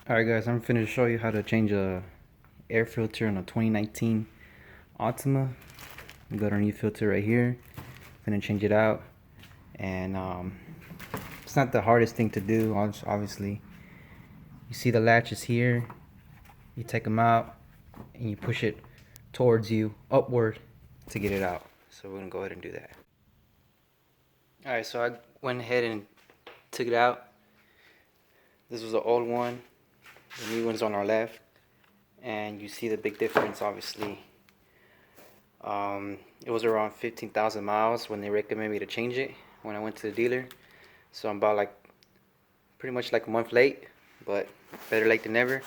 Alright guys, I'm finna show you how to change a air filter on a 2019 Altima. You go to new filter right here. Finna change it out, and it's not the hardest thing to do. Obviously, you see the latches here. You take them out and you push it towards you upward to get it out. So we're gonna go ahead and do that. Alright, so I went ahead and took it out. This was the old one. The new one's on our left, and you see the big difference. Obviously, it was around 15,000 miles when they recommended me to change it when I went to the dealer. So I'm about pretty much like a month late, but better late than never.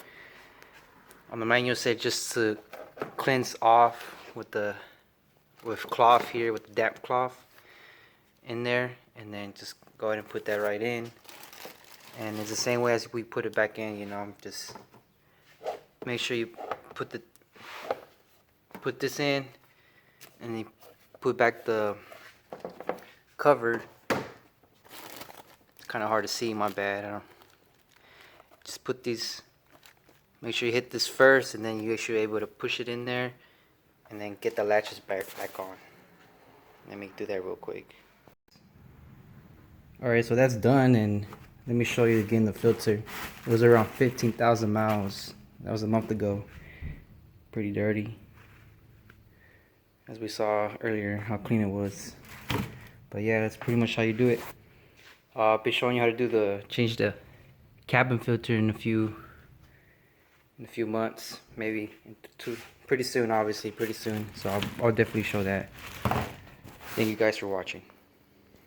On the manual it said just to cleanse off with cloth here, with the damp cloth in there, and then just go ahead and put that right in. And it's the same way as we put it back in, you know. Just make sure you put this in, and you put back the cover. It's kind of hard to see, my bad. Just put these. Make sure you hit this first, and then you should be able to push it in there, and then get the latches back on. Let me do that real quick. Alright, so that's done, and let me show you again the filter. It was around 15,000 miles. That was a month ago. Pretty dirty, as we saw earlier how clean it was. But yeah, that's pretty much how you do it. I'll be showing you how to change the cabin filter in a few months, maybe pretty soon, obviously pretty soon. So I'll definitely show that. Thank you guys for watching.